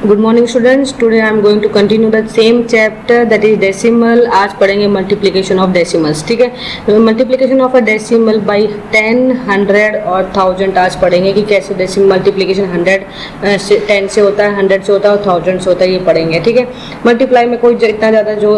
Good morning students, today I am going to continue the same chapter that is decimal. आज पढ़ेंगे multiplication of decimals. ठीक है, multiplication of a decimal by 10, 100 और 1000 आज पढ़ेंगे कि कैसे डेसिमल मल्टीप्लिकेशन 100 से 10 से होता है, 100 से होता है और 1000 से होता है, ये पढ़ेंगे। ठीक है, मल्टीप्लाई में कोई इतना ज़्यादा जो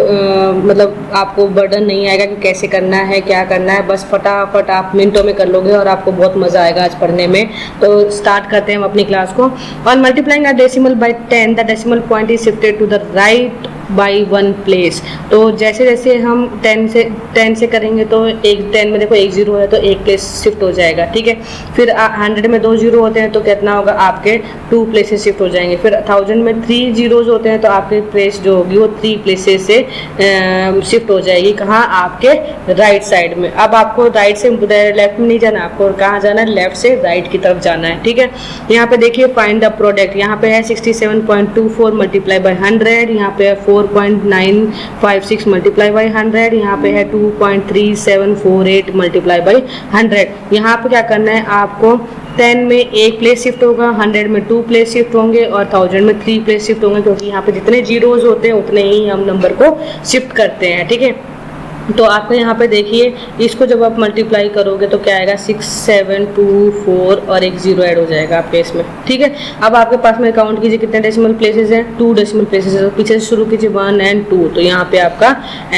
मतलब आपको बर्डन नहीं आएगा कि कैसे करना है, क्या करना है, बस फटाफट आप मिनटों में कर लोगे और आपको बहुत मज़ा आएगा आज पढ़ने में। तो स्टार्ट करते हैं हम अपनी क्लास को। On multiplying a decimal by 10 the decimal point is shifted to the right by 1 place। तो जैसे जैसे हम 10 से करेंगे तो एक 10 में देखो एक जीरो है तो एक प्लेस शिफ्ट हो जाएगा। ठीक है, फिर 100 में 2 जीरो होते हैं तो कितना होगा, आपके 2 प्लेसेस शिफ्ट हो जाएंगे। फिर 1000 में 3 जीरोज होते हैं तो आपकी प्लेस जो होगी वो 3 प्लेसेस से शिफ्ट हो जाएगी। कहाँ, आपके राइट साइड में। अब आपको राइट से लेफ्ट में नहीं जाना, आपको कहाँ जाना है, लेफ्ट से राइट की तरफ जाना है। ठीक है, यहाँ पे देखिए फाइंड द प्रोडक्ट। यहाँ पे है 67.24 मल्टीप्लाई बाई 100, यहाँ पे है 4.956 मल्टीप्लाई बाई 100, यहाँ पे है 2.3748 मल्टीप्लाई बाई 100। यहाँ पे क्या करना है आपको, 10 में एक प्लेस शिफ्ट होगा, 100 में 2 प्लेस शिफ्ट होंगे और 1000 में 3 प्लेस शिफ्ट होंगे, क्योंकि यहाँ पे जितने जीरोज होते हैं उतने ही हम नंबर को शिफ्ट करते हैं। ठीक है, तो आपको यहाँ पे देखिए इसको जब आप मल्टीप्लाई करोगे तो क्या आएगा, 6, 7, 2, 4 और एक जीरो ऐड हो जाएगा आपके इसमें। ठीक है, अब आपके पास में काउंट कीजिए कितने डेसिमल प्लेसेस हैं, 2 डेसिमल प्लेसेस है। तो पीछे से शुरू कीजिए 1 और 2, तो यहाँ पे आपका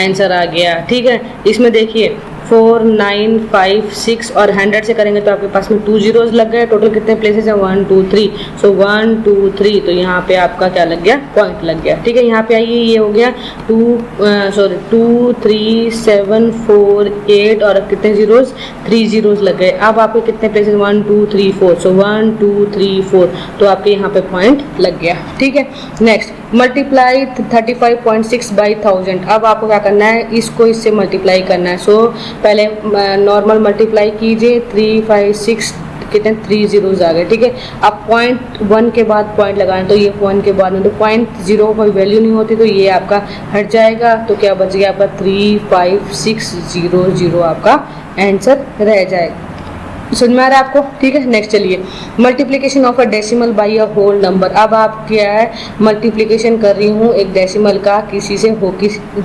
आंसर आ गया। ठीक है, इसमें देखिए 4, 9, 5, 6 और 100 से करेंगे तो आपके पास में 2 जीरोज लग गए। टोटल कितने प्लेसेस हैं, 1, 2, 3। सो 1, 2, 3, तो यहाँ पे आपका क्या लग गया, पॉइंट लग गया। ठीक है, यहाँ पे आइए, ये हो गया 2, 3, 7, 4, 8 और कितने जीरोज, 3 जीरोज लग गए। अब आपके कितने प्लेसेस, 1, 2, 3, 4। सो 1, 2, 3, 4, तो आपके यहाँ पे पॉइंट लग गया। ठीक है, नेक्स्ट मल्टीप्लाई 35.6 बाई 1000। अब आपको क्या करना है, इसको इससे मल्टीप्लाई करना है। सो पहले नॉर्मल मल्टीप्लाई कीजिए, 3, 5, 6 कितने 3 जीरोज आ गए। ठीक है, अब पॉइंट 1 के बाद पॉइंट लगाना, तो ये 1 के बाद में तो पॉइंट 0 कोई वैल्यू नहीं होती, तो ये आपका हट जाएगा। तो क्या बच गया आपका 3, 5, 6, 0, 0 आपका आंसर रह जाएगा। समझ में आ रहा है आपको। ठीक है, नेक्स्ट चलिए, multiplication of a decimal by a whole number. अब आप क्या है, मल्टीप्लिकेशन कर रही हूँ एक डेसिमल का किसी से हो,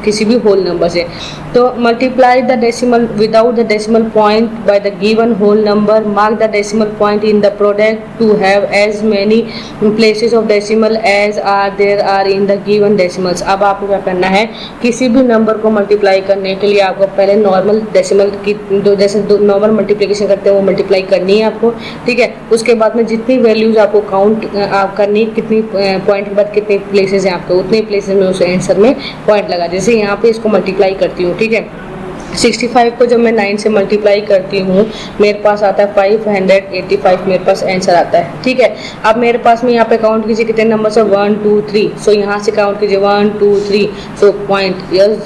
किसी भी होल नंबर से। तो multiply the decimal without the decimal point by the given whole number, mark the decimal point in the product to have as many places of decimal as there are in the given decimals. अब आपको क्या करना है, किसी भी number को multiply करने के लिए आपको पहले नॉर्मल डेसिमल की जैसे नॉर्मल मल्टीप्लिकेशन करते हैं वो मल्टीप्लाई करनी है आपको। ठीक है, उसके बाद में जितनी वैल्यूज आपको काउंट करनी, कितनी पॉइंट के बाद कितने प्लेसेस हैं आपके, उतने प्लेसेस में उस आंसर में पॉइंट लगा। जैसे यहाँ पे इसको मल्टीप्लाई करती हूँ। ठीक है, 65 को जब मैं 9 से मल्टीप्लाई करती हूँ मेरे पास आता है 585, मेरे पास आंसर आता है। ठीक है, अब मेरे पास में यहाँ पे काउंट कीजिए कितने नंबर है, 1, 2, 3। सो यहाँ से काउंट कीजिए 1, 2, 3। सो पॉइंट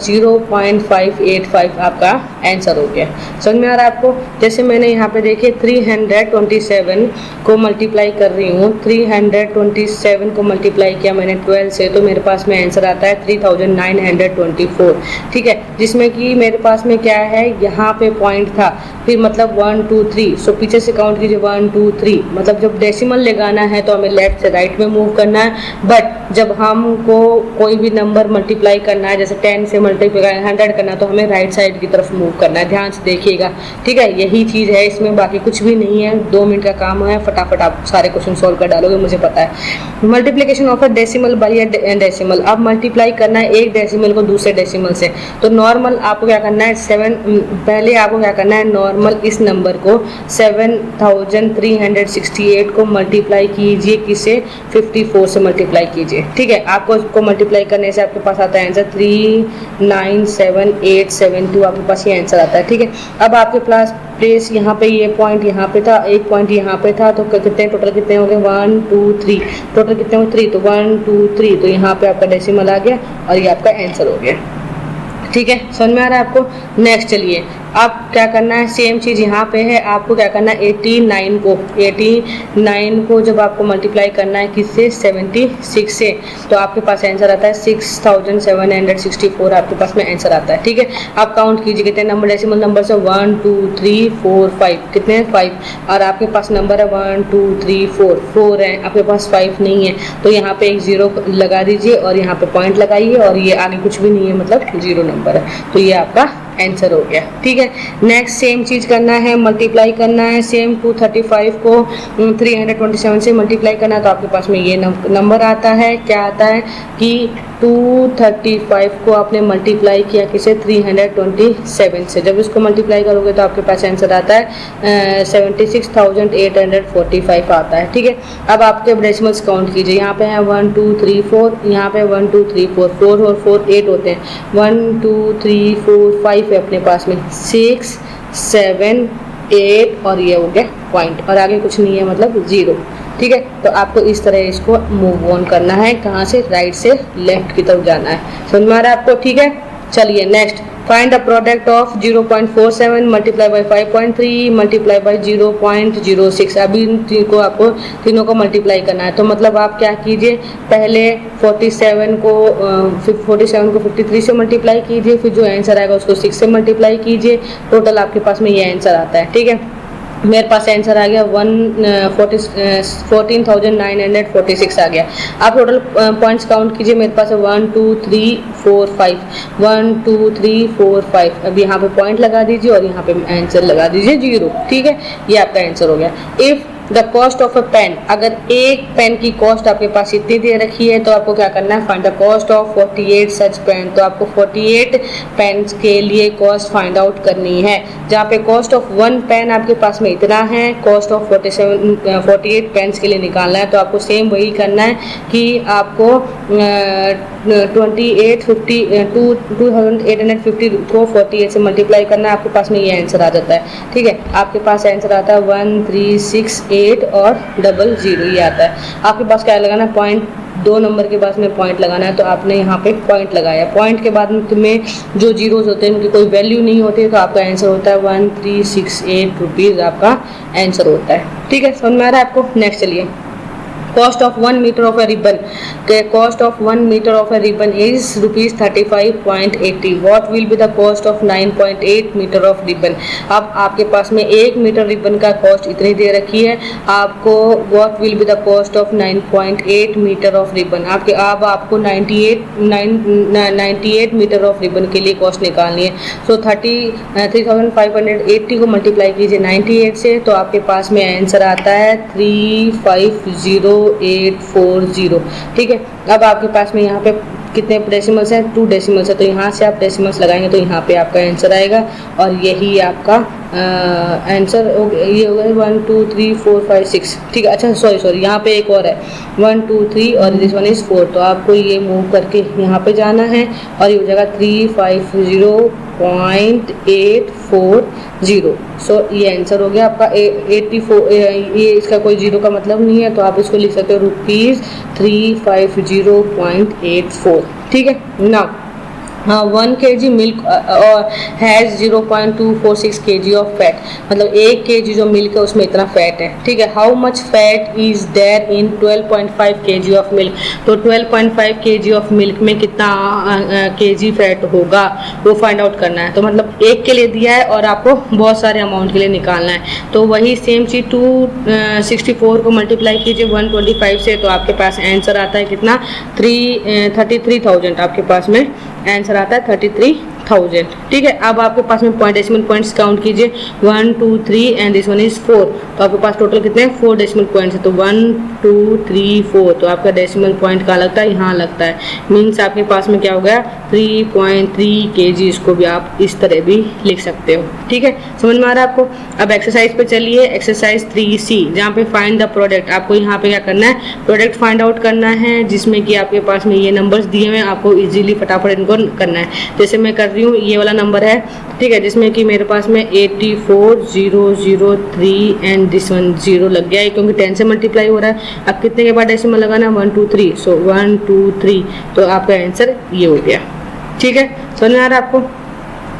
0.585 आपका आंसर हो गया। समझ में आ रहा है आपको। जैसे मैंने यहाँ पे देखिए 327 को मल्टीप्लाई कर रही हूँ, 327 को मल्टीप्लाई किया मैंने 12 से, तो मेरे पास में आंसर आता है 3924। ठीक है, जिसमें कि मेरे पास में क्या है, यहाँ पे पॉइंट था, फिर मतलब 1, 2, 3। सो पीछे से काउंट कीजिए 1, 2, 3। मतलब जब डेसिमल लगाना है तो हमें लेफ्ट से राइट में मूव करना है, बट जब हमको कोई भी नंबर मल्टीप्लाई करना है, जैसे 10 से मल्टीप्लाई 100 करना है, तो हमें राइट साइड की तरफ मूव करना है। ध्यान से देखिएगा। ठीक है, यही चीज़ है इसमें, बाकी कुछ भी नहीं है। 2 मिनट का काम है, फटाफट आप सारे क्वेश्चन सॉल्व कर डालोगे, मुझे पता है। Multiplication of a decimal by a decimal. अब मल्टीप्लाई करना है एक डेसिमल को दूसरे डेसिमल से, तो नॉर्मल आपको क्या करना है, पहले आपको क्या करना है, नॉर्मल इस नंबर को 7368 को मल्टीप्लाई कीजिए, किसे 54 से मल्टीप्लाई कीजिए। ठीक है, आपको इसको मल्टीप्लाई करने से आपके पास आता है आंसर 397872, आपके पास ये आंसर आता है। ठीक है, अब आपके पास प्लेस यहाँ पे, ये पॉइंट यहाँ पे था, एक पॉइंट यहाँ पे था, तो कितने टोटल कितने हो गए, 1, 2, 3। टोटल कितने हो, 3। तो 1, 2, 3, तो यहाँ पे आपका डेसिमल आ गया और ये आपका आंसर हो गया। ठीक है, समझ में आ रहा है आपको। नेक्स्ट चलिए, आप क्या करना है, सेम चीज़ यहाँ पे है, आपको क्या करना है 89 को जब आपको मल्टीप्लाई करना है किससे, 76 से, तो आपके पास आंसर आता है 6764 आपके पास में आंसर आता है। ठीक है, आप काउंट कीजिए कितने नंबर डेसिमल नंबर से 1 2 3 4 5, कितने हैं 5, और आपके पास नंबर है 1 2 3 4 है, आपके पास 5 नहीं है, तो यहाँ पे एक 0 लगा दीजिए और यहाँ पे पॉइंट लगाइए, और ये आगे कुछ भी नहीं है, मतलब 0 नंबर है, तो ये आपका आंसर हो गया। ठीक है, नेक्स्ट सेम चीज़ करना है, मल्टीप्लाई करना है, सेम 235 को 327 से मल्टीप्लाई करना है, तो आपके पास में ये नंबर आता है, क्या आता है कि 235 को आपने मल्टीप्लाई किया किसे, 327 से, जब इसको मल्टीप्लाई करोगे तो आपके पास आंसर आता है 76,845 आता है। ठीक है, अब आपके डेसिमल्स काउंट कीजिए, यहाँ पे है 1 2 3 4, यहाँ पे 1 2 3 4 4 और 4 8 होते हैं, 1 2 3 4 5 है अपने पास में, 6 7 8 और ये हो गया पॉइंट, और आगे कुछ नहीं है, मतलब 0। ठीक है, तो आपको इस तरह इसको मूव ऑन करना है, कहाँ से, राइट से लेफ्ट की तरफ जाना है। समझ में आ रहा है आपको? ठीक है, चलिए next, find the product of 0.47 multiply by 5.3 multiply by 0.06। अभी इन को आपको तीनों को मल्टीप्लाई करना है, तो मतलब आप क्या कीजिए, पहले 47 को 53 से मल्टीप्लाई कीजिए, फिर जो आंसर आएगा उसको 6 से मल्टीप्लाई कीजिए, टोटल आपके पास में ये आंसर आता है। ठीक है, मेरे पास आंसर आ गया 14,946 आ गया। आप टोटल पॉइंट्स काउंट कीजिए, मेरे पास है 1 2 3 4 5, 1 2 3 4 5। अब यहाँ पे पॉइंट लगा दीजिए और यहाँ पे आंसर लगा दीजिए 0। ठीक है, ये आपका आंसर हो गया। If the cost of a pen, अगर एक पेन की कॉस्ट आपके पास इतनी दे रखी है, तो आपको क्या करना है, find the cost of 48 such pen. तो आपको 48 पेन्स के लिए कॉस्ट फाइंड आउट करनी है, जहाँ पे कॉस्ट ऑफ 1 पेन आपके पास में इतना है, कॉस्ट ऑफ 48 पेन्स के लिए निकालना है, तो आपको सेम वही करना है कि आपको 2850 को 48 से मल्टीप्लाई करना है, आपके पास में ये आंसर आ जाता है। ठीक है, आपके पास आंसर आता है 1368 और 00 ये आता है। आपके पास क्या लगाना है, पॉइंट, 2 नंबर के बाद में पॉइंट लगाना है, तो आपने यहाँ पे पॉइंट लगाया, पॉइंट के बाद में जो जीरोस होते हैं उनकी कोई वैल्यू नहीं होती है, तो आपका आंसर होता है 1368 रुपीज़ आपका आंसर होता है। ठीक है, समझ में आ रहा है आपको? नेक्स्ट चलिए, cost of 1 meter of a ribbon, the cost of 1 meter of a ribbon is rupees 35.80. what will be the cost of 9.8 meter of ribbon? अब आपके पास में 1 मीटर रिबन का कॉस्ट इतनी दे रखी है, आपको what will be the cost of 9.8 metre of ribbon, आपको 98 metre of ribbon के लिए कॉस्ट निकालनी है। सो 3580 को मल्टीप्लाई कीजिए 98 से, तो आपके पास में आंसर आता है 350840। ठीक है, अब आपके पास में यहाँ पे कितने डेसिमल्स हैं, 2 डेसिमल्स है, तो यहाँ से आप डेसिमल्स लगाएंगे तो यहाँ पे आपका आंसर आएगा, और यही आपका आंसर ये होगा 1 2 3 4 5 6। ठीक है, अच्छा सॉरी यहाँ पे एक और है 1 2 3 और दिस वन इज़ 4, तो आपको ये मूव करके यहाँ पे जाना है, और ये हो जाएगा 350.840। सो ये आंसर हो गया आपका 84। ये इसका कोई 0 का मतलब नहीं है, तो आप इसको लिख सकते हो ₹350.84। ठीक है ना। 1 kg milk has 0.246 kg of fat, मतलब 1 kg जो मिल्क है उसमें इतना फैट है। ठीक है, how much fat is there in 12.5 kg of milk, तो 12.5 kg ऑफ मिल्क में कितना kg फैट होगा वो फाइंड आउट करना है। तो मतलब 1 के लिए दिया है और आपको बहुत सारे अमाउंट के लिए निकालना है, तो वही सेम चीज़ 264 को मल्टीप्लाई कीजिए 125 से, तो आपके पास आंसर आता है कितना, 33,000 आपके पास में आंसर आता है 33,000। ठीक है, अब आपके पास में डेसिमल पॉइंट्स काउंट कीजिए 1 2 3 एंड दिस वन इज 4, तो आपके पास टोटल कितने हैं 4 डेसिमल पॉइंट्स है, तो 1 2 3 4, तो आपका डेसिमल पॉइंट कहाँ लगता है, यहाँ लगता है, मीन्स आपके पास में क्या हो गया 3.3 kg। इसको भी आप इस तरह भी लिख सकते हो। ठीक है, समझ में आ रहा है आपको? अब एक्सरसाइज पे चलिए, एक्सरसाइज 3C, जहाँ पे फाइंड द प्रोडक्ट, आपको यहाँ पे क्या करना है, प्रोडक्ट फाइंड आउट करना है, जिसमें कि आपके पास में ये नंबर्स दिए हुए हैं, आपको इजीली फटाफट इनको करना है। जैसे मैं कर रही हूँ, ये वाला नंबर है, ठीक है, जिसमें कि मेरे पास में 84,003 एंड दिस वन 0 लग गया है, क्योंकि 10 से मल्टीप्लाई हो रहा है। अब कितने के बाद डेसिमल लगाना, 1 2 3, सो 1 2 3, तो आपका आंसर ये हो गया। ठीक है, समझ में आ रहा है आपको?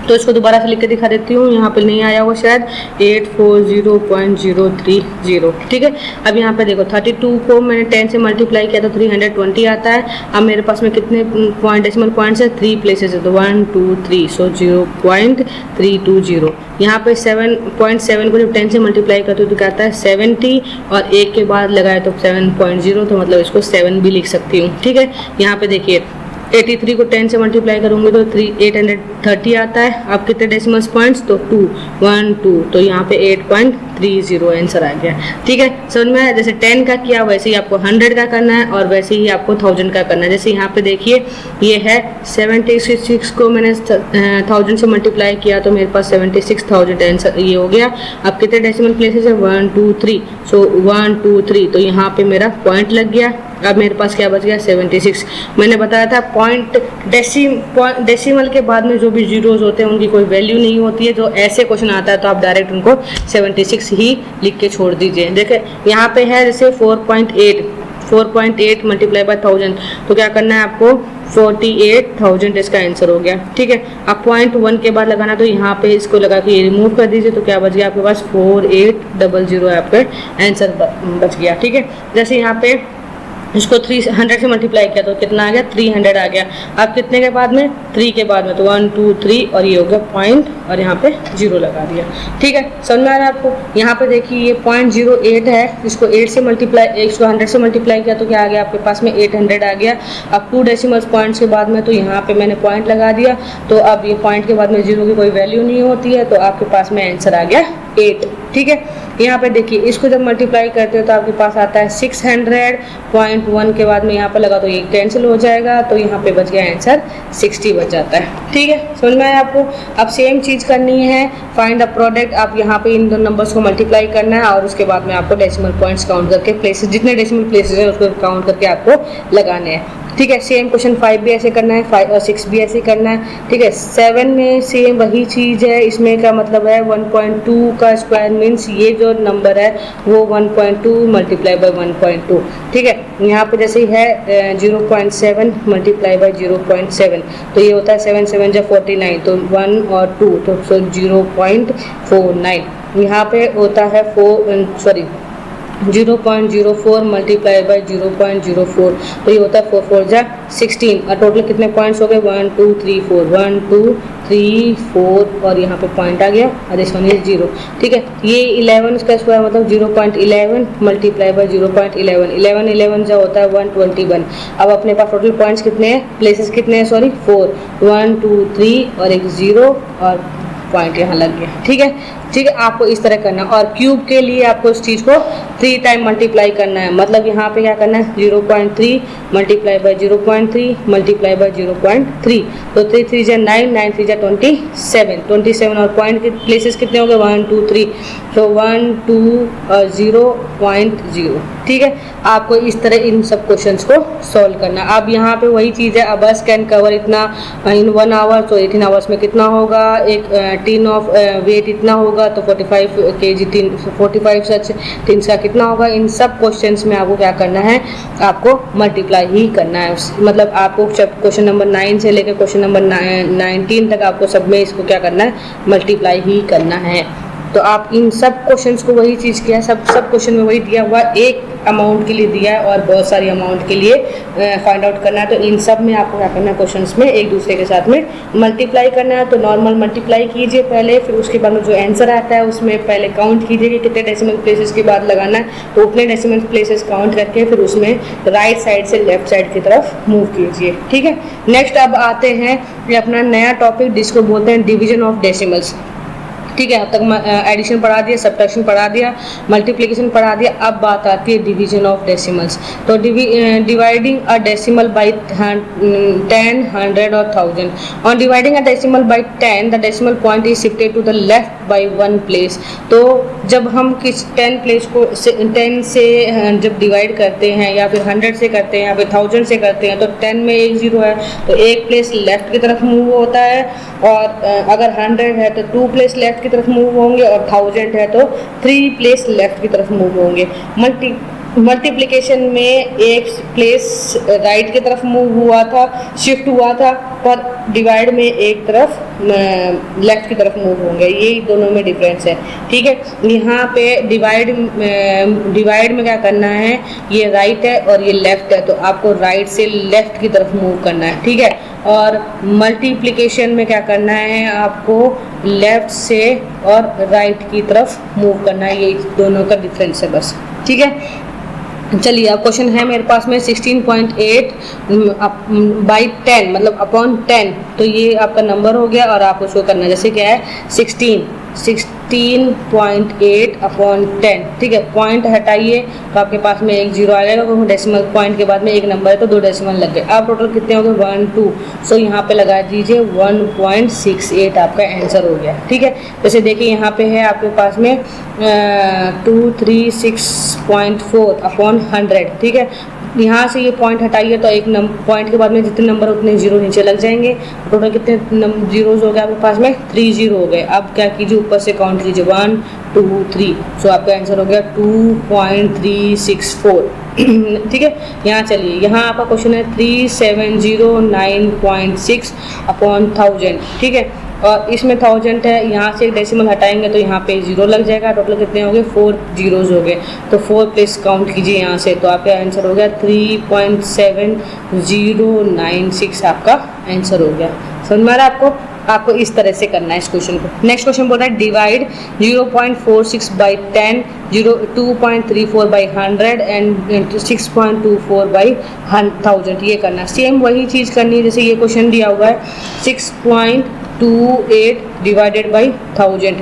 तो इसको दोबारा से लिख के दिखा देती हूँ, यहाँ पे नहीं आया हुआ शायद, 840.030। ठीक है, अब यहाँ पे देखो 32 को मैंने 10 से मल्टीप्लाई किया तो 320 आता है। अब मेरे पास में कितने पॉइंट डेसिमल पॉइंट्स है, 3 प्लेसेस है, तो 1 2 3, सो 0.320। यहाँ पे 7.7 को जब 10 से मल्टीप्लाई करते हो तो क्या आता है 70, और 1 के बाद लगाए तो 7.0, तो मतलब इसको 7 भी लिख सकती हूँ। ठीक है, यहाँ पे देखिए 83 को 10 से मल्टीप्लाई करूंगी तो 830 आता है। अब कितने डेसिमल्स पॉइंट्स, तो 2 1 2, तो यहाँ पे 8.30 आंसर आ गया। ठीक है, समझ में, जैसे 10 का किया वैसे ही आपको 100 का करना है और वैसे ही आपको 1000 का करना है। जैसे यहाँ पे देखिए ये है 76 को मैंने 1000 से मल्टीप्लाई किया तो मेरे पास 76,000 आंसर ये हो गया। अब कितने डेसिमल प्लेसेस है, 1 2 3, सो 1 2 3, तो यहाँ पे मेरा पॉइंट लग गया। अब मेरे पास क्या बच गया, 76। मैंने बताया था पॉइंट डेसिमल के बाद में जो भी जीरोज होते हैं उनकी कोई वैल्यू नहीं होती है। जो ऐसे क्वेश्चन आता है तो आप डायरेक्ट उनको 76 ही लिख के छोड़ दीजिए। देखिए यहाँ पे है जैसे 4.8 मल्टीप्लाई बाय 1000, तो क्या करना है आपको 48,000 इसका आंसर हो गया। ठीक है, अब पॉइंट 1 के बाद लगाना, तो यहाँ पे इसको लगा के रिमूव कर दीजिए, तो क्या बच गया आपके पास 4800 आपका आंसर बच गया। ठीक है, जैसे यहाँ पे इसको 300 से मल्टीप्लाई किया तो कितना आ गया, 300 आ गया। अब कितने के बाद में, 3 के बाद में, तो 1 2 3, और ये हो गया पॉइंट, और यहाँ पे 0 लगा दिया। ठीक है, समझ में आ रहा है आपको। यहाँ पे देखिए ये 0.08 है, इसको 8 से मल्टीप्लाई, 100 से मल्टीप्लाई किया तो क्या आ गया आपके पास में 800 आ गया। अब 2 डेसिमल पॉइंट्स के बाद में, तो यहाँ पे मैंने पॉइंट लगा दिया, तो अब ये पॉइंट के बाद में 0 की कोई वैल्यू नहीं होती है, तो आपके पास में आंसर आ गया 8। ठीक है, यहाँ पे देखिए इसको जब मल्टीप्लाई करते हो तो आपके पास आता है 600.1 के बाद में यहाँ पे लगा तो ये कैंसिल हो जाएगा, तो यहाँ पे बच गया आंसर 60 बच जाता है। ठीक है, समझ में आया आपको। अब सेम चीज करनी है, फाइंड द प्रोडक्ट। आप यहाँ पे इन दोनों नंबर्स को मल्टीप्लाई करना है और उसके बाद में आपको डेसिमल पॉइंट्स काउंट करके प्लेसेस, जितने डेसिमल प्लेसेस हैं उसको काउंट करके आपको लगाने हैं। ठीक है, सेम क्वेश्चन 5 भी ऐसे करना है, 5 और 6 भी ऐसे करना है। ठीक है, 7 में सेम वही चीज़ है, इसमें का मतलब है 1.2 का स्क्वायर मीन्स ये जो नंबर है वो 1.2 मल्टीप्लाई बाय 1.2। ठीक है, यहाँ पे जैसे ही है 0.7 मल्टीप्लाई बाय 0.7, तो ये होता है 7 7 जा 49, तो 1 और 2 तो 0.49। यहाँ पे होता है 0.04 मल्टीप्लाई बाय 0.04, तो ये होता है 4 4 जा 16, और टोटल कितने पॉइंट्स हो गए, 1 2 3 4, 1 2 3 4, और यहाँ पे पॉइंट आ गया और दिस वन इज 0। ठीक है, ये 11 का स्क्वायर मतलब 0.11 मल्टीप्लाई बाय 0.11, 11 11 जो होता है 121। अब अपने पास टोटल पॉइंट्स कितने हैं, प्लेसेस कितने हैं, सॉरी 4, 1 2 3 और एक 0 और पॉइंट यहाँ लग गया। ठीक है, ठीक है, आपको इस तरह करना है। और क्यूब के लिए आपको इस चीज़ को 3 टाइम मल्टीप्लाई करना है, मतलब यहाँ पे क्या करना है 0.3 मल्टीप्लाई बाय 0.3 मल्टीप्लाई बाय 0.3, तो 3 3 जा 9, 9 3 जा 27, 27 और पॉइंट के प्लेसेस कितने हो गए 1 2 3, तो 1 2 0.0। ठीक है, आपको इस तरह इन सब क्वेश्चंस को सॉल्व करना। अब यहाँ पे वही चीज़ है, अब बस कैन कवर इतना इन 1 आवर, तो 18 आवर्स में कितना होगा, एक टीन ऑफ वेट इतना होगा, तो 45 kg 45 सच टिन्स का कितना होगा। इन सब क्वेश्चंस में आपको क्या करना है, आपको मल्टीप्लाई ही करना है। मतलब आपको क्वेश्चन नंबर 9 से लेकर क्वेश्चन नंबर 19 तक आपको सब में इसको क्या करना है, मल्टीप्लाई ही करना है। तो आप इन सब क्वेश्चंस को वही चीज़ किया, सब क्वेश्चन में वही दिया हुआ, एक अमाउंट के लिए दिया है और बहुत सारी अमाउंट के लिए फाइंड आउट करना है। तो इन सब में आपको क्या करना है, क्वेश्चंस में एक दूसरे के साथ में मल्टीप्लाई करना है। तो नॉर्मल मल्टीप्लाई कीजिए पहले, फिर उसके बाद में जो आंसर आता है उसमें पहले काउंट कीजिए कि कितने डेसिमल प्लेसेस के बाद लगाना है, तो उतने डेसिमल प्लेसेस काउंट करके फिर उसमें राइट साइड से लेफ्ट साइड की तरफ मूव कीजिए। ठीक है, नेक्स्ट अब आते हैं ये अपना नया टॉपिक जिसको बोलते हैं डिवीजन ऑफ डेसिमल्स। ठीक है, अब तक एडिशन पढ़ा दिया, सब्ट्रैक्शन पढ़ा दिया, मल्टीप्लिकेशन पढ़ा दिया। अब बात आती है डिवीजन ऑफ डेसिमल्स। तो डिवाइडिंग अ डेसिमल बाय 10, 100 और 1000। On dividing a decimal by 10 the decimal point is shifted to the left by 1 place. तो जब हम किस 10 प्लेस को 10 से जब डिवाइड करते हैं या फिर 100 से करते हैं या फिर 1000 से करते हैं, तो 10 में एक 0 है तो एक प्लेस लेफ्ट की तरफ मूव होता है, और अगर 100 है तो 2 प्लेस लेफ्ट की तरफ मूव होंगे, और 1000 है तो 3 प्लेस लेफ्ट की तरफ मूव होंगे। मल्टीप्लिकेशन में एक प्लेस राइट की तरफ मूव हुआ था, शिफ्ट हुआ था, पर डिवाइड में एक तरफ लेफ्ट की तरफ मूव होंगे, यही दोनों में डिफरेंस है। ठीक है, यहाँ पे डिवाइड में क्या करना है, ये राइट है और ये लेफ्ट है, तो आपको राइट से लेफ्ट की तरफ मूव करना है। ठीक है, और मल्टीप्लिकेशन में क्या करना है, आपको लेफ्ट से और राइट की तरफ मूव करना है, ये दोनों का डिफरेंस है बस। ठीक है, चलिए अब क्वेश्चन है मेरे पास में 16.8 बाई 10 मतलब अपॉन 10, तो ये आपका नंबर हो गया और आप उसको करना है, जैसे क्या है 16.8 अपॉन 10। ठीक है, पॉइंट हटाइए तो आपके पास में एक जीरो आ जाएगा, क्योंकि डेसिमल पॉइंट के बाद में एक नंबर है तो दो डेसिमल लग गए। अब टोटल कितने हो गए 1 2, सो यहाँ पे लगा दीजिए 1.68 आपका आंसर हो गया। ठीक है, जैसे देखिए यहाँ पे है आपके पास में 236.4 अपॉन 100। ठीक है, यहाँ से ये पॉइंट हटाइए तो एक पॉइंट के बाद में जितने नंबर उतने जीरो नीचे लग जाएंगे। टोटल कितने जीरोज हो गए आपके पास में 3 जीरो हो गए। अब क्या कीजिए, ऊपर से काउंट कीजिए 1 2 3, सो आपका आंसर हो गया 2.364। ठीक है, यहाँ चलिए, यहाँ आपका क्वेश्चन है 3709.6 अपॉन 1000। ठीक है, और इसमें 1000 है, यहाँ से एक डेसिमल हटाएंगे तो यहाँ पे जीरो लग जाएगा। टोटल कितने हो गए 4 जीरोज हो गए, तो 4 प्लेस काउंट कीजिए यहाँ से, तो आपका आंसर हो गया 3.7096 आपका आंसर हो गया। समझ में आ रहा है आपको इस तरह से करना है इस क्वेश्चन को। नेक्स्ट क्वेश्चन बोल रहा है divide 0.46 by 10, 2.34 by 100 and 6.24 by 1000, ये करना है। सेम वही चीज़ करनी है जैसे ये क्वेश्चन दिया हुआ है 6.28 डिवाइडेड बाई 1000,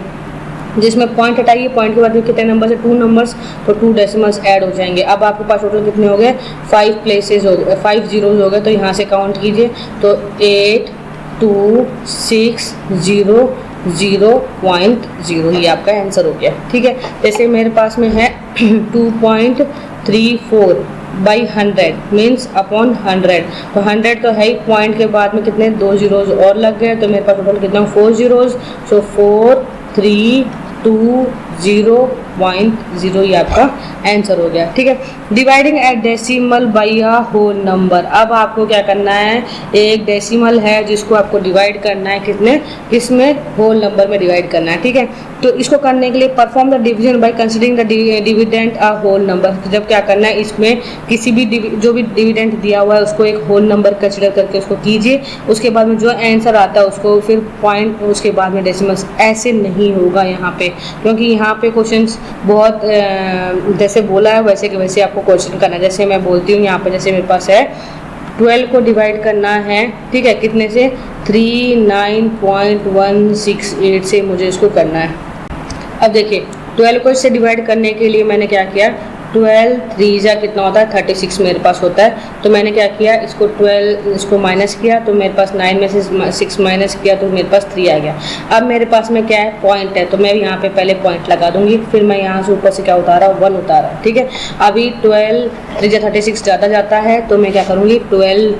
जिसमें पॉइंट हटाइए, पॉइंट के बाद में कितने नंबर्स है 2 नंबर्स, तो 2 डेसिमल्स ऐड हो जाएंगे। अब आपके पास टोटल कितने हो गए 5 प्लेसेस हो गए, 5 जीरोज हो गए, तो यहाँ से काउंट कीजिए तो 8 2 6 0 0.0, ये आपका आंसर हो गया। ठीक है, जैसे मेरे पास में है 2.34 बाई 100 मीन्स अपॉन 100, तो 100 तो है ही, पॉइंट के बाद में कितने 2 जीरोज और लग गए, तो मेरे पास टोटल कितना 4 जीरोज, सो 432.0 ये आपका आंसर हो गया। ठीक है, dividing at decimal by a whole number. अब आपको क्या करना है, एक डेसिमल है जिसको आपको डिवाइड करना है किसमें होल नंबर में डिवाइड करना है। ठीक है, तो इसको करने के लिए perform the division by considering the dividend a whole number. जब क्या करना है, इसमें किसी भी जो भी डिविडेंड दिया हुआ है उसको एक होल नंबर कंसीडर करके उसको कीजिए, उसके बाद में जो आंसर आता है उसको फिर पॉइंट, उसके बाद में डेसिमल्स। ऐसे नहीं होगा यहाँ पे, क्योंकि यहाँ पे क्वेश्चंस बहुत जैसे बोला है वैसे के वैसे आपको क्वेश्चन करना है। जैसे मैं बोलती हूँ यहाँ पे, जैसे मेरे पास है 12 को डिवाइड करना है, ठीक है, कितने से 39.168 से मुझे इसको करना है। अब देखिए 12 को इससे डिवाइड करने के लिए मैंने क्या किया, 12 3 जा कितना होता है 36 मेरे पास होता है, तो मैंने क्या किया, इसको माइनस किया, तो मेरे पास 9 में से 6 माइनस किया तो मेरे पास 3 आ गया। अब मेरे पास में क्या है, पॉइंट है, तो मैं यहाँ पे पहले पॉइंट लगा दूंगी, फिर मैं यहाँ से ऊपर से क्या उतारा 1 उतारा। ठीक है, अभी 12 3 जा 36 ज़्यादा जाता है, तो मैं क्या करूँगी 12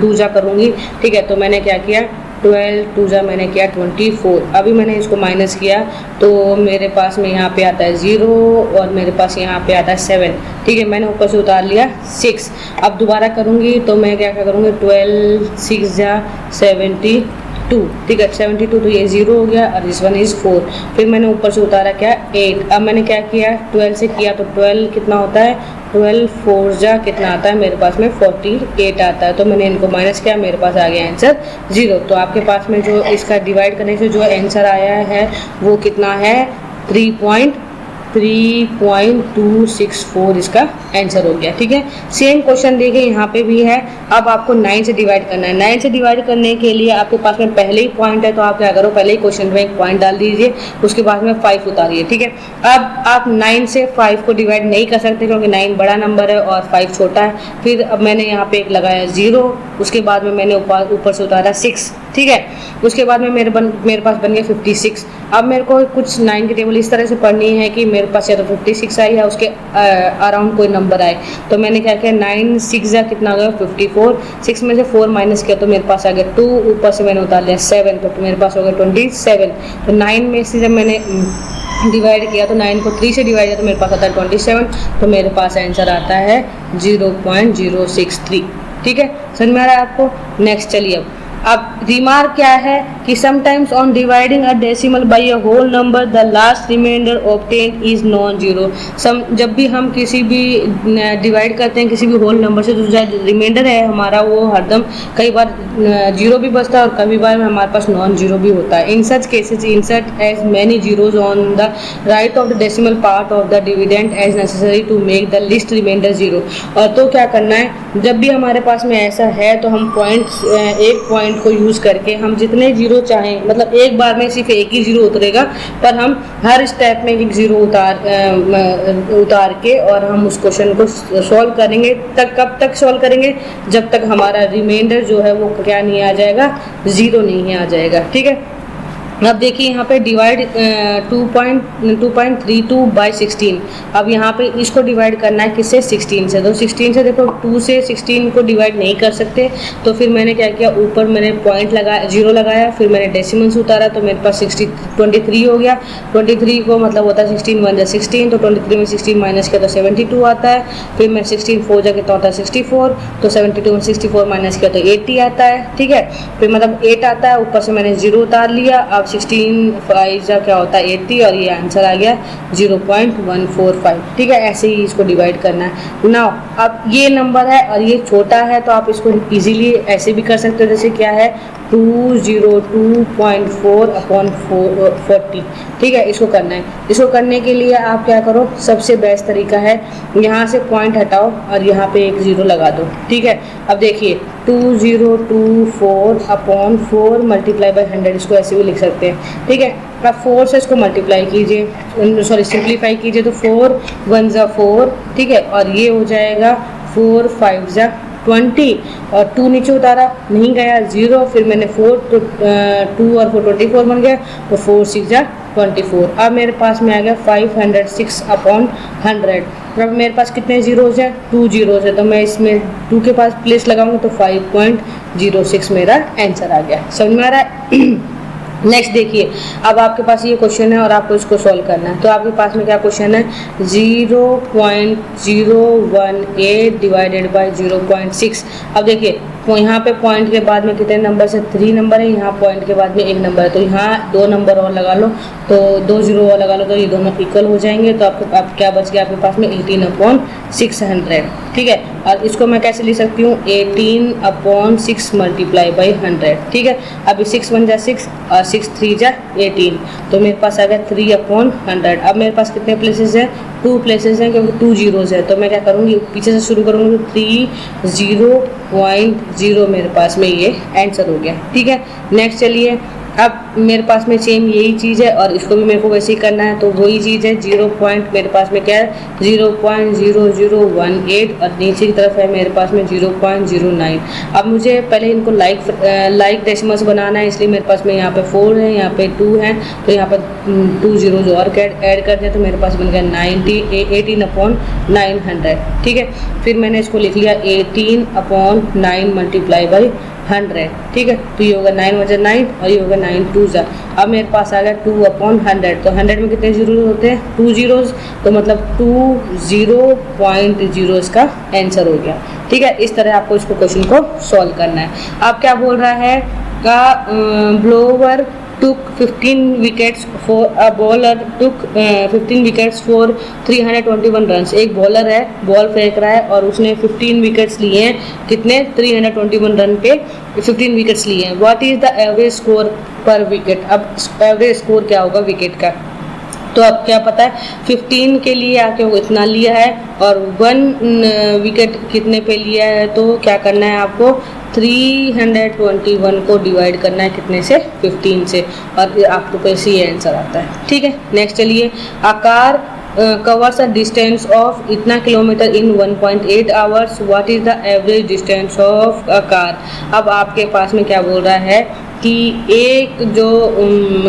2 जा करूँगी। ठीक है, तो मैंने क्या किया 12 2 जा मैंने किया 24। अभी मैंने इसको माइनस किया तो मेरे पास में यहाँ पे आता है 0 और मेरे पास यहाँ पे आता है 7। ठीक है, मैंने ऊपर से उतार लिया 6। अब दोबारा करूँगी तो मैं क्या करूँगी 12 6 जा 72। ठीक है, 72, तो ये 0 हो गया और दिस वन इज़ 4। फिर मैंने ऊपर से उतारा क्या 8। अब मैंने क्या किया 12 से किया तो 12 कितना होता है 12 4 जा कितना आता है मेरे पास में 48 आता है, तो मैंने इनको माइनस किया, मेरे पास आ गया आंसर 0। तो आपके पास में जो इसका डिवाइड करने से जो आंसर आया है वो कितना है 3.264 इसका आंसर हो गया। ठीक है, सेम क्वेश्चन देखिए यहाँ पे भी है। अब आपको 9 से डिवाइड करना है। 9 से डिवाइड करने के लिए आपके पास में पहले ही पॉइंट है, तो आप क्या करो पहले ही क्वेश्चन में एक पॉइंट डाल दीजिए, उसके बाद में 5 उतारिए। ठीक है, अब आप 9 से 5 को डिवाइड नहीं कर सकते क्योंकि 9 बड़ा नंबर है और 5 छोटा है। फिर अब मैंने यहाँ पे एक लगाया 0, उसके बाद में मैंने ऊपर से उतारा 6। ठीक है, उसके बाद में मेरे पास बन गया 56। अब मेरे को कुछ 9 की टेबल इस तरह से पढ़नी है कि मेरे पास या तो 56 आई या उसके अराउंड कोई नंबर आए। तो मैंने क्या किया 9 6 जा कितना आ गया 54। 6 में से 4 माइनस किया तो मेरे पास आ गया 2, ऊपर से मैंने उतार लिया 7, तो मेरे पास हो गया 27। तो 9 में से जब मैंने डिवाइड किया तो 9 को 3 से डिवाइड किया तो मेरे पास आता है 27, तो मेरे पास आंसर आता है 0.063। ठीक है, समझ में आ रहा है आपको। नेक्स्ट चलिए, अब रिमार्क क्या है कि sometimes on dividing a decimal by a whole number the last remainder obtained is non zero. जब भी हम किसी भी डिवाइड करते हैं किसी भी होल नंबर से, तो जो रिमाइंडर है हमारा वो हरदम कई बार जीरो भी बचता है और कभी बार हमारे पास नॉन जीरो भी होता है। In such cases insert as many zeros on the right of the decimal part of the dividend as necessary to make the least remainder zero. और तो क्या करना है, जब भी हमारे पास में ऐसा है तो हम एक पॉइंट को यूज करके हम जितने जीरो चाहें, मतलब एक बार में सिर्फ एक ही जीरो उतरेगा, पर हम हर स्टेप में एक जीरो उतार के और हम उस क्वेश्चन को सॉल्व करेंगे। कब तक सॉल्व करेंगे, जब तक हमारा रिमाइंडर जो है वो क्या नहीं आ जाएगा, जीरो नहीं आ जाएगा। ठीक है, अब देखिए यहाँ पे डिवाइड 2.32 बाई 16। अब यहाँ पे इसको डिवाइड करना है किससे, 16 से। तो 16 से देखो 2 से 16 को डिवाइड नहीं कर सकते, तो फिर मैंने क्या किया, ऊपर मैंने पॉइंट लगाया, जीरो लगाया, फिर मैंने डेसिमल्स उतारा, तो मेरे पास 23 हो गया। 23 को मतलब होता है 16 1 16, तो 23 में 16 माइनस किया तो 72 आता है। फिर मैं 16 4 जा कितना होता है 64, तो 72 में 64 माइनस किया तो 80 आता है। ठीक है, फिर मतलब 8 आता है, ऊपर से मैंने जीरो उतार लिया। अब 16 5 जा क्या होता है 80, और ये आंसर आ गया 0.145। ठीक है, ऐसे ही इसको डिवाइड करना है। नाउ अब ये नंबर है और ये छोटा है, तो आप इसको इजीली ऐसे भी कर सकते हो, जैसे क्या है 202.4/40। ठीक है, इसको करना है। इसको करने के लिए आप क्या करो, सबसे बेस्ट तरीका है यहाँ से पॉइंट हटाओ और यहाँ पे एक जीरो लगा दो। ठीक है, अब देखिए 2024/4 मल्टीप्लाई बाई 100, इसको ऐसे भी लिख सकते हैं। ठीक है, अब 4 से इसको मल्टीप्लाई कीजिए, सॉरी सिंप्लीफाई कीजिए, तो 4 1 जा 4। ठीक है, और ये हो जाएगा 4 5 जा 20, और 2 नीचे उतारा, नहीं गया जीरो, फिर मैंने 4 तो 2 और 4 24 बन गया, तो 4 6 जा 24। अब मेरे पास में आ गया 506/100। अब मेरे पास कितने जीरोज हैं, 2 जीरोज है, तो मैं इसमें 2 के पास प्लेस लगाऊंगा तो 5.06 मेरा आंसर आ गया। समझ में आ रहा है। नेक्स्ट देखिए, अब आपके पास ये क्वेश्चन है और आपको इसको सॉल्व करना है। तो आपके पास में क्या क्वेश्चन है, 0.018 डिवाइडेड बाई 0.6। अब देखिए यहाँ पे पॉइंट के बाद में कितने नंबर से, 3 नंबर है, यहाँ पॉइंट के बाद में 1 नंबर है, तो यहाँ 2 नंबर और लगा लो, तो 2 जीरो और लगा लो, तो ये दोनों इक्वल हो जाएंगे। तो आप क्या बच गया आपके पास में 18/600। ठीक है, और इसको मैं कैसे लिख सकती हूँ, 18/6 मल्टीप्लाई बाई 100। ठीक है, अभी 6 1 जा 6 और 6 3 जा 18, तो मेरे पास आ गया 3/100। अब मेरे पास कितने प्लेसेस हैं, 2 प्लेसेस हैं, क्योंकि 2 जीरोज है, तो मैं क्या करूँगी, पीछे से शुरू करूँगी, तो 30.0 मेरे पास में ये आंसर हो गया। ठीक है, नेक्स्ट चलिए, अब मेरे पास में सेम यही चीज़ है और इसको भी मेरे को वैसे ही करना है, तो वही चीज़ है 0 पॉइंट मेरे पास में क्या है 0.0018, और नीचे की तरफ है मेरे पास में 0.09। अब मुझे पहले इनको लाइक डेसिमल्स बनाना है, इसलिए मेरे पास में यहाँ पे 4 है, यहाँ पे 2 है, तो यहाँ पर 2 जीरोज और ऐड कर दिया, तो मेरे पास बन गया 18/900। ठीक है, फिर मैंने इसको लिख लिया 18/9 मल्टीप्लाई बाई 100। ठीक है, तो ये होगा 9 वजह 9 और ये होगा 9 2 जा। अब मेरे पास आ गया 2/100, तो 100 में कितने जीरो होते हैं, 2 जीरोज, तो मतलब 20.0 इसका आंसर हो गया। ठीक है, इस तरह आपको इसको क्वेश्चन को सॉल्व करना है। अब क्या बोल रहा है का blower took 15 wickets for a bowler took 15 wickets for 321 runs। एक बॉलर है, बॉल फेंक रहा है और उसने 15 विकेट्स लिए हैं, कितने 321 रन पे 15 विकेट्स लिए हैं। What is the average score पर विकेट। अब एवरेज स्कोर क्या होगा विकेट का, तो अब क्या पता है 15 के लिए आके वो इतना लिया है और 1 विकेट कितने पे लिया है, तो क्या करना है आपको 321 को डिवाइड करना है कितने से, 15 से, और आपको पैसे ये आंसर आता है। ठीक है, नेक्स्ट चलिए, आकार covers a distance of इतना kilometre in 1.8 hours। What is the average distance of a car। अब आपके पास में क्या बोल रहा है कि एक जो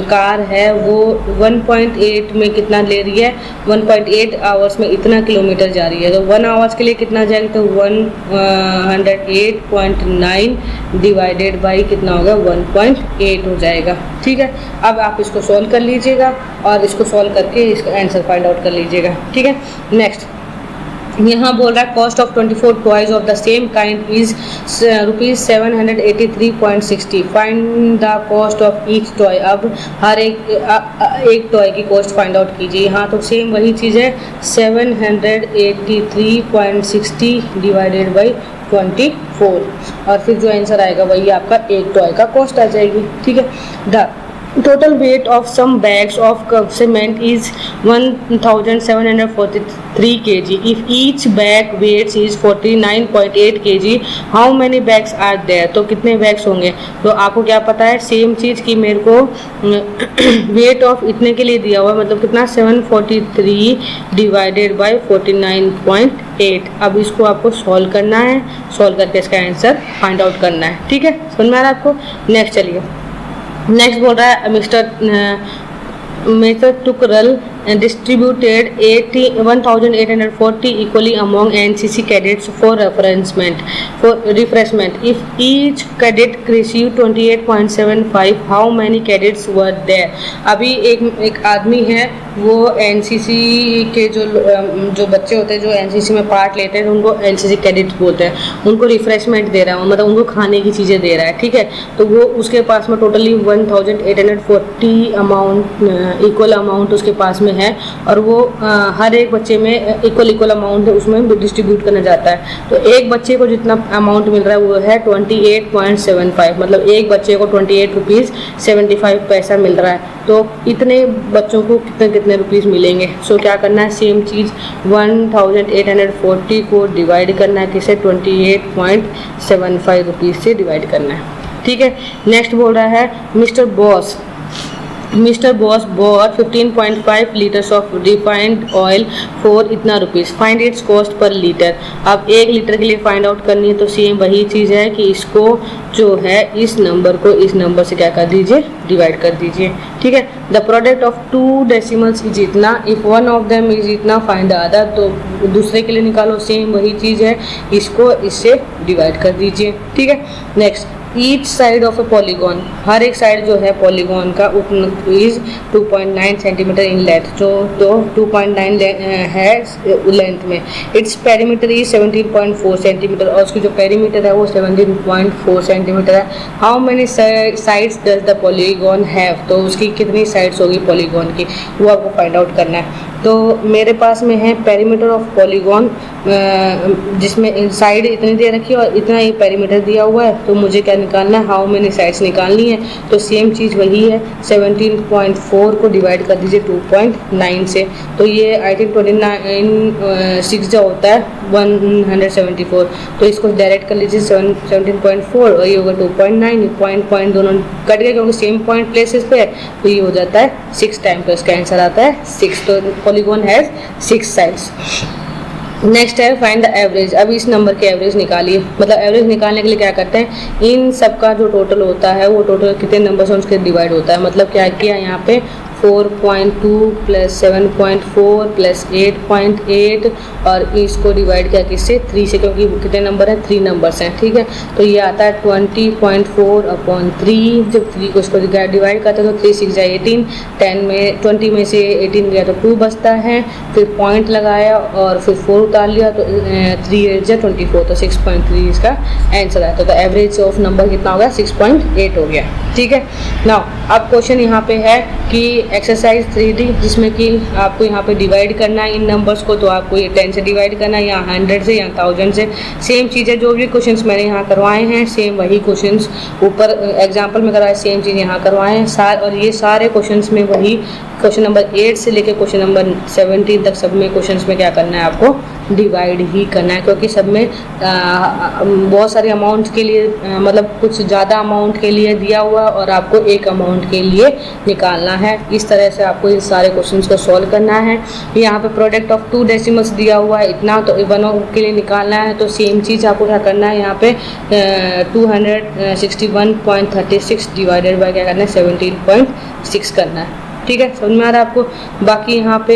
कार है वो 1.8 में कितना ले रही है, 1.8 आवर्स में इतना किलोमीटर जा रही है, तो 1 आवर्स के लिए कितना जाएगा, तो 108.9 डिवाइडेड बाई कितना होगा, 1.8 हो जाएगा। ठीक है, अब आप इसको सॉल्व कर लीजिएगा और इसको सॉल्व करके इसका आंसर फाइंड आउट कर लीजिएगा। ठीक है, नेक्स्ट यहाँ बोल रहा है cost of 24 toys of the same kind is ₹783.60। Find the cost of each toy. अब हर एक टॉय की कॉस्ट फाइंड आउट कीजिए। यहाँ तो सेम वही चीज़ है, 783.60 डिवाइडेड बाई 24 और फिर जो आंसर आएगा वही आपका एक टॉय का कॉस्ट आ जाएगी। ठीक है, the total weight of some bags of cement is 1743 kg. If each bag weight is 49.8 kg, how many bags are there? तो कितने बैग्स होंगे, तो आपको क्या पता है, सेम चीज़ की मेरे को वेट ऑफ इतने के लिए दिया हुआ है, मतलब कितना 743 डिवाइडेड बाई 49.8। अब इसको आपको सॉल्व करना है, सॉल्व करके इसका आंसर फाइंड आउट करना है। ठीक है, समझ में आ रहा है आपको। नेक्स्ट चलिए, नेक्स्ट बोल रहा है mister टुकरल distributed 1840 equally among NCC cadets for refreshment. If each cadet received 28.75, how many cadets were there? अभी एक आदमी है, वो NCC के जो बच्चे होते हैं जो NCC में पार्ट लेते हैं, तो उनको NCC कैडेट्स बोलते हैं। उनको रिफ्रेशमेंट दे रहा है, मतलब उनको खाने की चीज़ें दे रहा है। ठीक है, तो वो उसके पास में टोटली 1840 अमाउंट इक्वल अमाउंट उसके पास में है और वो हर एक बच्चे में इक्वल अमाउंट है उसमें डिस्ट्रीब्यूट करना जाता है। तो एक बच्चे को जितना अमाउंट मिल रहा है वो है 28.75, मतलब एक बच्चे को 28 रुपीज़ 75 पैसा मिल रहा है। तो इतने बच्चों को कितने कितने रुपीज़ मिलेंगे। सो क्या करना है, सेम चीज़ 1840 को डिवाइड करना है, किसे 28.75 रुपीज़ से डिवाइड करना है। ठीक है, नेक्स्ट बोल रहा है mister Bose bought 15.5 litres of refined oil for इतना rupees. Find its cost per litre. अब 1 लीटर के लिए फाइंड आउट करनी है, तो सेम वही चीज़ है कि इसको जो है इस नंबर को इस नंबर से क्या कर दीजिए, डिवाइड कर दीजिए। ठीक है, the product of 2 decimals is इतना, if one of them is इतना फाइंड द अदर। तो दूसरे के लिए निकालो, सेम वही चीज़ है, इसको इससे डिवाइड कर दीजिए। ठीक है, next each side of a polygon. हर एक साइड जो है पॉलीगॉन का इज 2.9 सेंटीमीटर इन लेंथ, जो 2.9 है लेंथ में। इट्स पेरीमीटर इज 17.4 सेंटीमीटर और उसकी जो पेरीमीटर है वो 17.4 सेंटीमीटर है। How many sides does the polygon have, तो उसकी कितनी साइड्स होगी पॉलीगॉन की, वो आपको फाइंड आउट करना है। तो मेरे पास में है पेरीमीटर ऑफ पॉलीगॉन, जिसमें साइड इतनी दे रखी है और इतना ही पेरीमीटर दिया हुआ है। तो मुझे क्या निकालना है, हाउ मेनी साइड्स निकालनी है। तो सेम चीज़ वही है, 17.4 को डिवाइड कर दीजिए 2.9 से। तो ये आई थिंक 29 जो होता है 174, तो इसको डायरेक्ट कर लीजिए 17.4 और ये होगा 2.9। पॉइंट दोनों कट गए क्योंकि सेम पॉइंट प्लेसेस पे है, तो ये हो जाता है 6 टाइम। तो इसका आंसर आता है 6। तो पॉलीगॉन हैज 6 साइड्स। नेक्स्ट है फाइंड द एवरेज। अब इस नंबर के एवरेज निकालिए, मतलब एवरेज निकालने के लिए क्या करते हैं, इन सब का जो टोटल होता है वो टोटल कितने नंबर से उसके डिवाइड होता है। मतलब क्या किया यहाँ पे 4.2 प्लस 7.4 प्लस 8.8 और इसको डिवाइड किया किससे, 3 से, क्योंकि कितने नंबर है, 3 नंबर्स हैं। ठीक है, तो ये आता है 20.4 अपॉन 3। जब 3 को इसको डिवाइड करते हैं तो 3 6 जाए 18, 10 में 20 में से 18 गया तो 2 बचता है, फिर पॉइंट लगाया और फिर 4 उतार लिया तो 3 8 जा 24, तो 6.3 इसका आंसर आया। तो एवरेज ऑफ नंबर कितना हो गया, 6.8 हो गया। ठीक है, नाउ अब क्वेश्चन यहाँ पे है कि एक्सरसाइज 3D, जिसमें कि आपको यहाँ पे डिवाइड करना है इन नंबर्स को। तो आपको ये 10 से डिवाइड करना है, यहाँ 100 से, यहाँ 1000 से। सेम चीज़ है, जो भी क्वेश्चंस मैंने यहाँ करवाए हैं सेम वही क्वेश्चंस ऊपर एग्जाम्पल में करवाए, सेम चीज़ यहाँ करवाए हैं और ये सारे क्वेश्चंस में वही क्वेश्चन नंबर 8 से लेकर क्वेश्चन नंबर 17 तक सब में क्वेश्चंस में क्या करना है आपको डिवाइड ही करना है, क्योंकि सब में बहुत सारे अमाउंट के लिए मतलब कुछ ज़्यादा अमाउंट के लिए दिया हुआ और आपको एक अमाउंट के लिए निकालना है। इस तरह से आपको इन सारे क्वेश्चंस को सॉल्व करना है। यहाँ पे प्रोडक्ट ऑफ 2 डेसिमल्स दिया हुआ है इतना, तो 1 के लिए निकालना है, तो सेम चीज़ आपको क्या करना है, यहाँ पे 261.36 डिवाइडेड बाय क्या करना है 17.6 करना है। ठीक है, समझ में आ रहा है आपको। बाकी यहाँ पे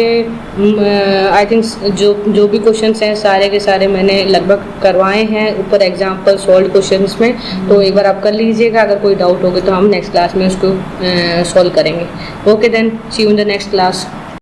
आई थिंक जो भी क्वेश्चंस हैं सारे के सारे मैंने लगभग करवाए हैं ऊपर एग्जाम्पल सॉल्व क्वेश्चंस में, तो एक बार आप कर लीजिएगा। अगर कोई डाउट होगा तो हम नेक्स्ट क्लास में उसको सॉल्व करेंगे। Okay then, see you in the next class.